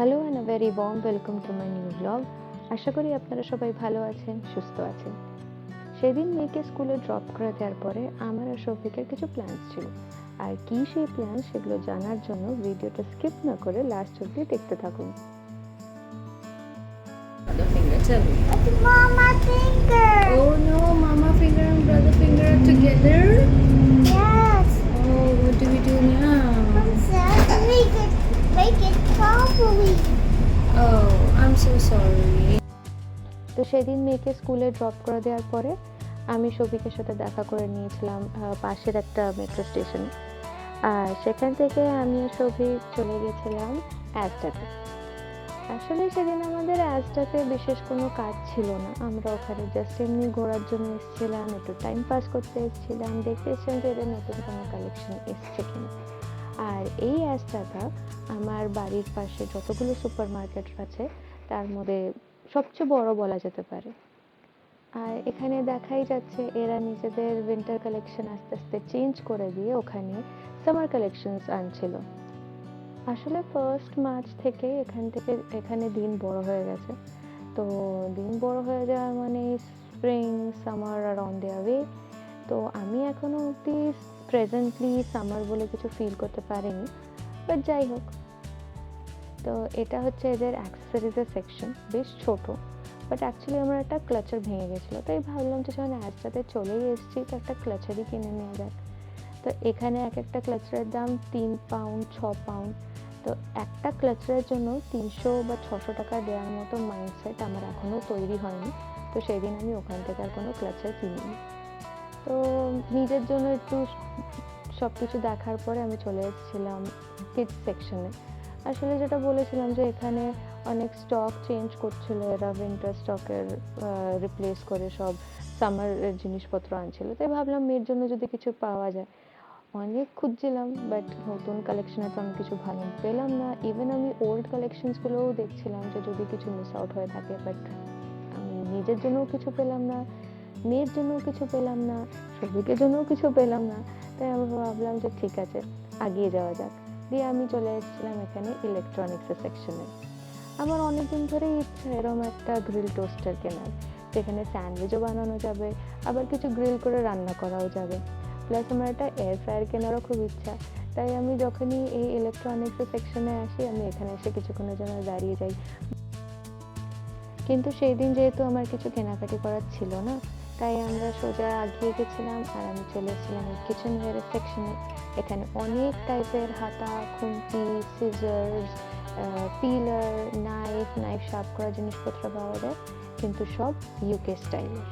Hello and a very warm welcome to my new blog. আশা করি আপনারা সবাই ভালো আছেন, সুস্থ আছেন। সেদিন মেয়েকে স্কুলে ড্রপ করে দেওয়ার পরে আমার আর শফিকের কিছু প্ল্যানস ছিল। আর কী সেই প্ল্যান সেগুলো জানার জন্য ভিডিওটা স্কিপ না করে লাস্ট অবধি দেখতে থাকুন। Other finger, tell me. Mama finger. Oh no, mama finger and brother finger are together. Yes. Oh, what do we do now? I'm sorry. We could make it properly. Oh, I'm so sorry. তো সেদিন মেয়েকে স্কুলে drop করে দেওয়ার পরে আমি শফিকের সাথে দেখা করে নিয়েছিলাম পাশের একটা মেট্রো স্টেশনে। আর সেখান থেকে আমি আর শফিক চলে গেছিলাম অ্যাজটাতে। আসলে সেদিন আমাদের অ্যাজটাতে বিশেষ কোনো কাজ ছিল না, আমরা ওখানে জাস্ট এমনি ঘোরার জন্য এসেছিলাম, একটু টাইম পাস করতে এসেছিলাম, দেখতে এসেছিলাম যে এদের নতুন কোনো কালেকশন এসছে কিনা। আর এই অ্যাজটাটা আমার বাড়ির পাশে যতগুলো সুপার মার্কেট আছে তার মধ্যে সবচেয়ে বড় বলা যেতে পারে। আর এখানে দেখাই যাচ্ছে এরা নিজেদের উইন্টার কালেকশন আস্তে আস্তে চেঞ্জ করে দিয়ে ওখানে সামার কালেকশনস আনছিল। আসলে 1st মার্চ থেকে এখানে দিন বড় হয়ে গেছে। তো দিন বড় হয়ে যাওয়া মানে স্প্রিং সামার আর অন দেয়ার ওয়ে। তো আমি এখনো অবধি প্রেজেন্টলি সামার বলে কিছু ফিল করতে পারিনি, বাট যাই হোক। তো এটা হচ্ছে এদের অ্যাক্সেসরিজের সেকশন, বেশ ছোট, বাট অ্যাকচুয়ালি আমার একটা ক্লাচার ভেঙে গেছিলো, তাই ভাবলাম যে যখন অ্যাজটাতে চলেই এসেছি তো একটা ক্লাচারই কিনে নেওয়া যাক। তো এখানে এক একটা ক্লাচারের দাম 3 পাউন্ড 6 পাউন্ড। তো একটা ক্লাচারের জন্য 300 বা 600 টাকা দেওয়ার মতো মাইন্ডসেট আমার এখনও তৈরি হয়নি। তো সেদিন আমি ওখান থেকে আর কোনো ক্লাচার কিনিনি। তো নিজের জন্য একটু সব কিছু দেখার পরে আমি চলে এসেছিলাম কিডস সেকশনে। আসলে যেটা বলেছিলাম যে এখানে অনেক স্টক চেঞ্জ করছিল, এরা উইন্টার স্টকের রিপ্লেস করে সব সামারের জিনিসপত্র আনছিল, তাই ভাবলাম মেয়ের জন্য যদি কিছু পাওয়া যায়। অনেক খুঁজছিলাম, বাট নতুন কালেকশনে তো আমি কিছু ভালো পেলাম না। ইভেন আমি ওল্ড কালেকশনসগুলোও দেখছিলাম যে যদি কিছু মিস আউট হয়ে থাকে, বাট আমি নিজের জন্যও কিছু পেলাম না, মেয়ের জন্যও কিছু পেলাম না, শফিকের জন্যও কিছু পেলাম না। তাই আমি ভাবলাম যে ঠিক আছে, এগিয়ে যাওয়া যাক। দিয়ে আমি চলে এসেছিলাম এখানে ইলেকট্রনিক্সের সেকশনে। আমার অনেকদিন ধরেই ইচ্ছা এরকম একটা গ্রিল টোস্টার কেনার, যেখানে স্যান্ডউইচও বানানো যাবে, আবার কিছু গ্রিল করে রান্না করাও যাবে। প্লাস আমার একটা এয়ার ফ্রায়ার কেনারও খুব ইচ্ছা। তাই আমি যখনই এই ইলেকট্রনিক্সের সেকশনে আসি আমি এখানে এসে কিছুক্ষণের জন্য দাঁড়িয়ে যাই। কিন্তু সেই দিন যেহেতু আমার কিছু কেনাকাটি করার ছিল না, তাই আমরা সোজা এগিয়ে গেছিলাম আর আমি চলে এসেছিলাম এই কিচেনওয়্যারের সেকশনে। এখানে অনেক টাইপের হাতা, খুন্তি, সিজার্স, পিলার, নাইফ শার্প করা জিনিসপত্র পাওয়া যায়, কিন্তু সব ইউকে স্টাইলের।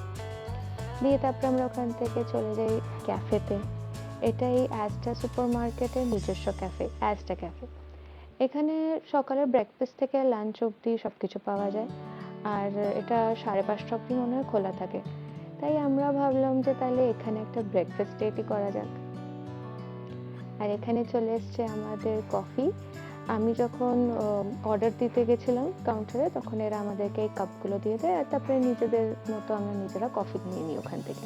দিয়ে তারপরে আমরা ওখান থেকে চলে যাই ক্যাফেতে। এটা এই অ্যাজটা সুপার মার্কেটের নিজস্ব ক্যাফে, অ্যাজটা ক্যাফে। এখানে সকালের ব্রেকফাস্ট থেকে লাঞ্চ অবধি সব কিছু পাওয়া যায়। আর এটা 5:30 অবধি মনে হয় খোলা থাকে। তাই আমরা ভাবলাম যে তাহলে এখানে একটা ব্রেকফাস্ট ডেটই করা যাক। আর এখানে চলে এসছে আমাদের কফি। আমি যখন অর্ডার দিতে গেছিলাম কাউন্টারে, তখন এরা আমাদেরকে এই কাপগুলো দিয়ে দেয়, আর তারপরে নিজেদের মতো আমরা নিজেরা কফি নিয়ে নিই ওখান থেকে।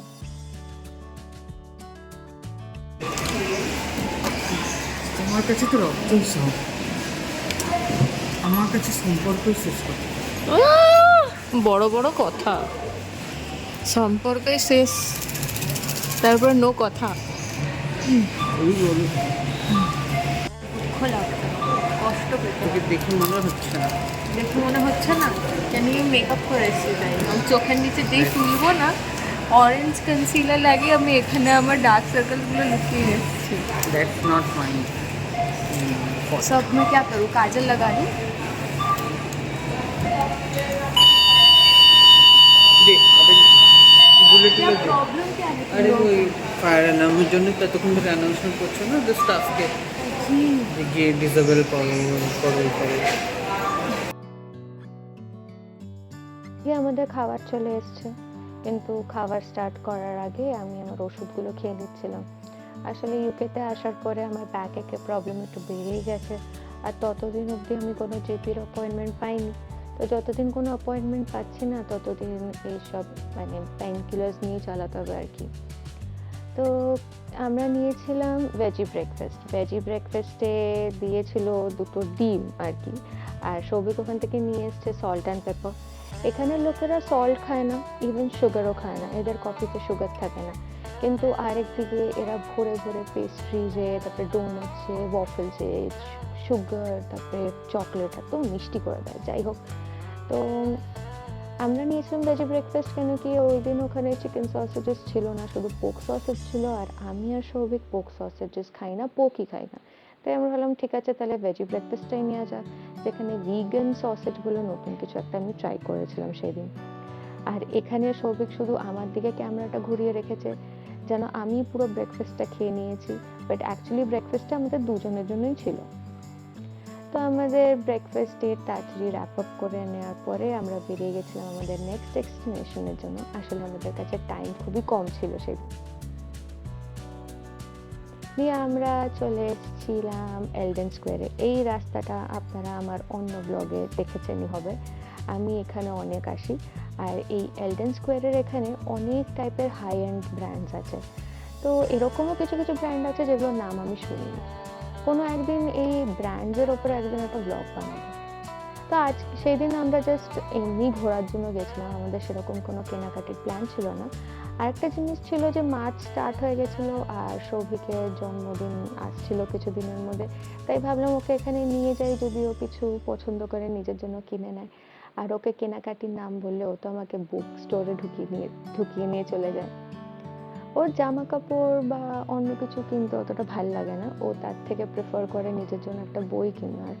তোমার কাছে তো রক্তই সব, আমার কাছে সম্পর্কই শেষ করতে। বড় বড় কথা, সম্পর্কে শেষ, তারপরে নো কথা। ওই বলো, খোলা কষ্ট পেতে তোকে দেখে মনে হচ্ছে না? দেখে মনে হচ্ছে না কেন? মেকআপ করে এসেছি তাই আমি চোখের নিচে যেই তুলবো না অরেঞ্জ কনসিলার লাগিয়ে আমি এখানে আমার ডার্ক সার্কেলগুলো লুকিয়ে এসেছি। That's not mine. सब मैं क्या करूँ, काजल लगा दूँ? বুলেট क्या प्रॉब्लम क्या है? আরে ওই ফায়ার অ্যালার্মের জন্য ততক্ষণ ধরে অ্যানাউন্সমেন্ট করছে না যে স্টাফকে গিয়ে ডিসেবল করো করো করো। দিয়ে আমাদের খাবার চলে এসছে, কিন্তু খাবার স্টার্ট করার আগে আমি আমার ওষুধগুলো খেয়ে নিচ্ছিলাম। আসলে ইউকেতে আসার পরে আমার ব্যাক একের প্রবলেম একটু বেড়েই গেছে, আর ততদিন অবধি আমি কোনো জিপির অ্যাপয়েন্টমেন্ট পাইনি। তো যতদিন কোনো অ্যাপয়েন্টমেন্ট পাচ্ছি না ততদিন এইসব মানে পেন কিলার্স নিয়ে চালাতে হবে আর কি। তো আমরা নিয়েছিলাম ভেজি ব্রেকফাস্টে দিয়েছিল দুটো ডিম আর কি, আর সৌভিক ওখান থেকে নিয়ে এসছে সল্ট অ্যান্ড পেপার। এখানের লোকেরা সল্ট খায় না, ইভেন সুগারও খায় না, এদের কফিতে সুগার থাকে না। কিন্তু আরেকদিকে এরা ভরে ভরে পেস্ট্রিজে, তারপরে ডোনাটসে, ওয়াফেলসে সুগার, তারপরে চকলেট এত মিষ্টি করে দেয়। যাই হোক, তো আমরা নিয়েছিলাম ভেজি ব্রেকফাস্ট, কেন কি ওই দিন ওখানে চিকেন সসেজেস ছিল না, শুধু পোক সসেজ ছিল, আর আমি আর সৌভিক পোক সসেজেস খাই না, পোকই খাই না। তাই আমরা ভাবলাম ঠিক আছে তাহলে ভেজি ব্রেকফাস্টটাই নেওয়া যাক, যেখানে ভিগান সসেজগুলো নতুন কিছু একটা আমি ট্রাই করেছিলাম সেদিন। আর এখানে সৌভিক শুধু আমার দিকে ক্যামেরাটা ঘুরিয়ে রেখেছে যেন আমি পুরো ব্রেকফাস্টটা খেয়ে নিয়েছি, বাট অ্যাকচুয়ালি ব্রেকফাস্টটা আমাদের দুজনের জন্যই ছিল। তো আমাদের ব্রেকফাস্ট তাড়াতাড়ি র্যাপ আপ করে নেওয়ার পরে আমরা বেরিয়ে গেছিলাম আমাদের নেক্সট ডেস্টিনেশনের জন্য। আসলে আমাদের কাছে টাইম খুবই কম ছিল সেই দিয়ে আমরা চলে এসেছিলাম এলডেন স্কোয়ারে। এই রাস্তাটা আপনারা আমার অন্য ব্লগে দেখেছেনই হবে, আমি এখানে অনেক আসি। আর এই এলডেন স্কোয়ারের এখানে অনেক টাইপের হাই এন্ড ব্র্যান্ডস আছে। তো এরকমও কিছু কিছু ব্র্যান্ড আছে যেগুলোর নাম আমি শুনিনি। কোনো একদিন এই ব্র্যান্ডসের ওপরে একদিন একটা ব্লগ বানাবো। তো আজ সেই দিন আমরা জাস্ট এমনি ঘোরার জন্য গেছিলাম, আমাদের সেরকম কোনো কেনাকাটির প্ল্যান ছিল না। আরেকটা জিনিস ছিল যে মার্চ স্টার্ট হয়ে গেছিলো আর সৌভিকের জন্মদিন আসছিল কিছুদিনের মধ্যে, তাই ভাবলাম ওকে এখানে নিয়ে যাই, যদিও কিছু পছন্দ করে নিজের জন্য কিনে নেয়। আর ওকে কেনাকাটির নাম বললে ও তো আমাকে বুক স্টোরে ঢুকিয়ে নিয়ে চলে যায়। ওর জামা কাপড় বা অন্য কিছু কিনতে অতটা ভাল লাগে না, ও তার থেকে প্রেফার করে নিজের জন্য একটা বই কেনার।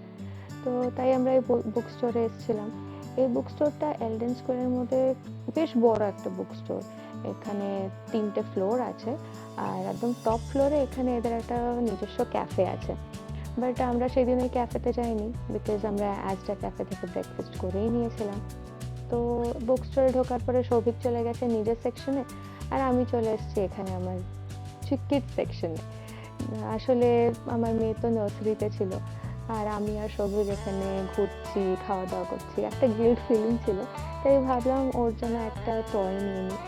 তো তাই আমরা এই বুক স্টোরে এসেছিলাম। এই বুক স্টোরটা এলডেন স্কোয়ারের মধ্যে বেশ বড় একটা বুক স্টোর। এখানে 3টে ফ্লোর আছে, আর একদম টপ ফ্লোরে এখানে এদের একটা নিজস্ব ক্যাফে আছে। বাট আমরা সেদিন ওই ক্যাফেতে যাইনি, বিকজ আমরা অ্যাজটা ক্যাফে থেকে ব্রেকফাস্ট করেই নিয়েছিলাম। তো বুক স্টোরে ঢোকার পরে সৌভিক চলে গেছে নিজের সেকশনে, আর আমি চলে এসেছি এখানে আমার কিড সেকশনে। আসলে আমার মেয়ে তো নার্সারিতে ছিল, আর আমি আর সৌভিক এখানে ঘুরছি, খাওয়া দাওয়া করছি, একটা গিল্ট ফিলিং ছিল, তাই ভাবলাম ওর জন্য একটা টয় নিয়ে নিই।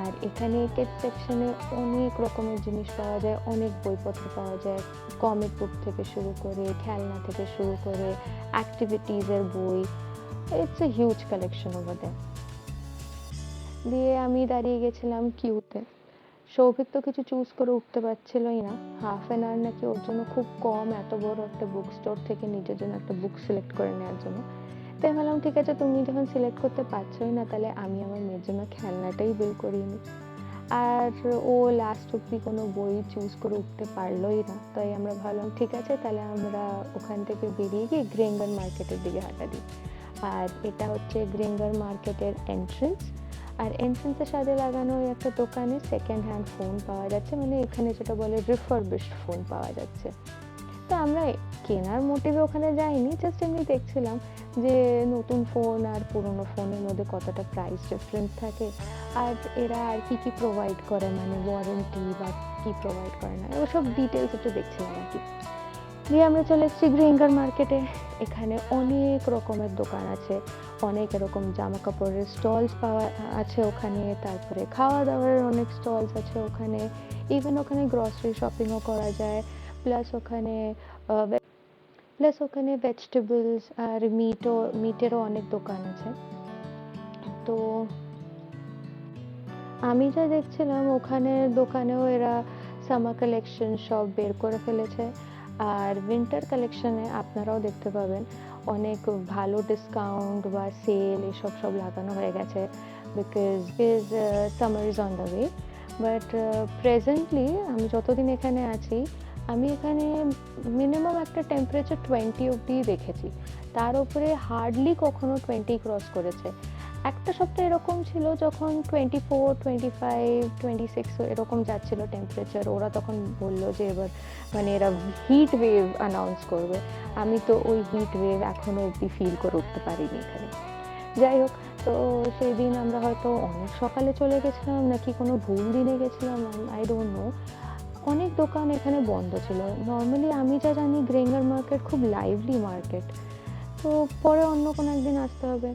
আর এখানে কিড সেকশনে অনেক রকমের জিনিস পাওয়া যায়, অনেক বইপত্র পাওয়া যায়, কমিক বুক থেকে শুরু করে খেলনা থেকে শুরু করে অ্যাক্টিভিটিজের বই। It's a huge collection over there. দিয়ে আমি দাঁড়িয়ে গেছিলাম কিউতে। সৌভিক তো কিছু চুজ করে উঠতে পারছিলই না, হাফ অ্যান আওয়ার নাকি ওর জন্য খুব কম এত বড় একটা বুক স্টোর থেকে নিজের জন্য একটা বুক সিলেক্ট করে নেওয়ার জন্য। তাই ভাবলাম ঠিক আছে, তুমি যখন সিলেক্ট করতে পারছোই না, তাহলে আমি আমার মেয়ের জন্য খেলনাটাই বের করিয়ে নিই। আর ও লাস্ট অব্দি কোনো বই চুজ করে উঠতে পারলোই না, তাই আমরা ভাবলাম ঠিক আছে তাহলে আমরা ওখান থেকে বেরিয়ে গিয়ে গ্রেঙ্গার মার্কেটের দিকে হাঁটা দিই। আর এটা হচ্ছে গ্রেঙ্গার মার্কেটের এন্ট্রেন্স। আর এন্ট্রেন্সের সাথে লাগানো ওই একটা দোকানে সেকেন্ড হ্যান্ড ফোন পাওয়া যাচ্ছে, মানে এখানে যেটা বলে রিফারবিশড ফোন পাওয়া যাচ্ছে। তো আমরা কেনার মোটিভে ওখানে যাইনি, জাস্ট এমনি দেখছিলাম যে নতুন ফোন আর পুরনো ফোনের মধ্যে কতটা প্রাইস ডিফারেন্স থাকে, আর এরা আর কি কি প্রোভাইড করে, মানে ওয়ারেন্টি বা কি প্রোভাইড করে না, ওসব ডিটেলস একটু দেখছিলাম আর কি। দিয়ে আমরা চলে এসেছি গ্রেঙ্গার মার্কেটে। এখানে অনেক রকমের দোকান আছে, অনেক এরকম জামা কাপড়ের স্টলস পাওয়া আছে ওখানে, তারপরে খাওয়া দাওয়ার অনেক স্টলস আছে ওখানে, ইভেন ওখানে গ্রসারি শপিংও করা যায়, প্লাস ওখানে ভেজিটেবলস আর মিটেরও অনেক দোকান আছে। তো আমি যা দেখছিলাম ওখানের দোকানেও এরা সামার কালেকশন সব বের করে ফেলেছে, আর উইন্টার কালেকশনে আপনারাও দেখতে পাবেন অনেক ভালো ডিসকাউন্ট বা সেল এসব সব লাগানো হয়ে গেছে, because summer is on the way. But presently আমি যতদিন এখানে আছি, আমি এখানে মিনিমাম একটা টেম্পারেচার 20 অবধি দেখেছি, তার উপরে হার্ডলি কখনো 20 ক্রস করেছে। একটা সপ্তাহ এরকম ছিল যখন 24, 25, 26 এরকম যাচ্ছিল টেম্পারেচার। ওরা তখন বললো যে এবার মানে এরা হিট ওয়েভ অ্যানাউন্স করবে। আমি তো ওই হিট ওয়েভ এখনো অবধি ফিল করে উঠতে পারিনি এখানে। যাই হোক, তো সেই দিন আমরা হয়তো অনেক সকালে চলে গেছিলাম নাকি কোনো ভুল দিনে গেছিলাম, আই ডোন্ট নো। অনেক দোকান এখানে বন্ধ ছিল। নর্মালি আমি যা জানি গ্রেঙ্গার মার্কেট খুব লাইভলি মার্কেট, তো পরে অন্য কোনো একদিন আসতে হবে।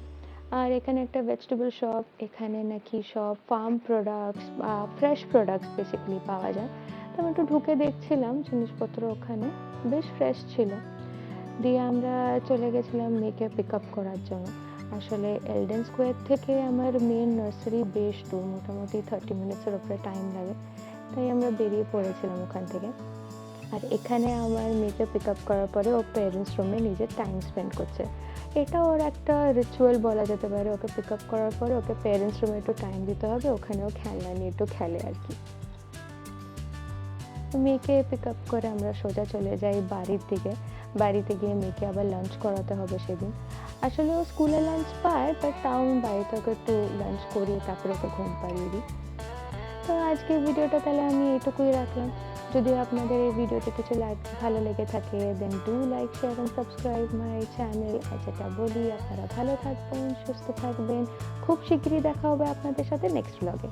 আর এখানে একটা ভেজিটেবল শপ, এখানে নাকি সব ফার্ম প্রোডাক্টস বা ফ্রেশ প্রোডাক্টস বেসিক্যালি পাওয়া যায়। তো আমি একটু ঢুকে দেখছিলাম জিনিসপত্র, ওখানে বেশ ফ্রেশ ছিল। দিয়ে আমরা চলে গেছিলাম মেয়েকে পিক আপ করার জন্য। আসলে এলডেন স্কোয়ার থেকে আমার মেন নার্সারি বেশ দূর, মোটামুটি 30 মিনিটসের উপরে টাইম লাগে। তাই আমরা বেরিয়ে পড়েছিলাম ওখান থেকে। আর এখানে আমার মেয়েকে পিক আপ করার পরে ও প্যারেন্টস রুমে নিজের টাইম স্পেন্ড করছে। এটা ওর একটা রিচুয়াল বলা যেতে পারে। ওকে পিক আপ করার পরে ওকে প্যারেন্টস রুমে একটু টাইম দিতে হবে, ওখানেও খেলনা নিয়ে একটু খেলে আর কি। মেয়েকে পিক আপ করে আমরা সোজা চলে যাই বাড়ির দিকে। বাড়িতে গিয়ে মেয়েকে আবার লাঞ্চ করাতে হবে সেদিন। আসলে ও স্কুলে লাঞ্চ পায়, বাট তাও আমি বাড়িতে ওকে একটু লাঞ্চ করিয়ে তারপরে ওকে ঘুম পাড়িয়ে দিই। তো আজকের ভিডিওটা তাহলে আমি এটুকুই রাখলাম। যদি আপনাদের এই ভিডিওতে কিছু ভালো লেগে থাকে, then do like, share and subscribe my channel. আর যেটা বলি, আপনারা ভালো থাকবেন, সুস্থ থাকবেন। খুব শিগগিরই দেখা হবে আপনাদের সাথে নেক্সট ব্লগে।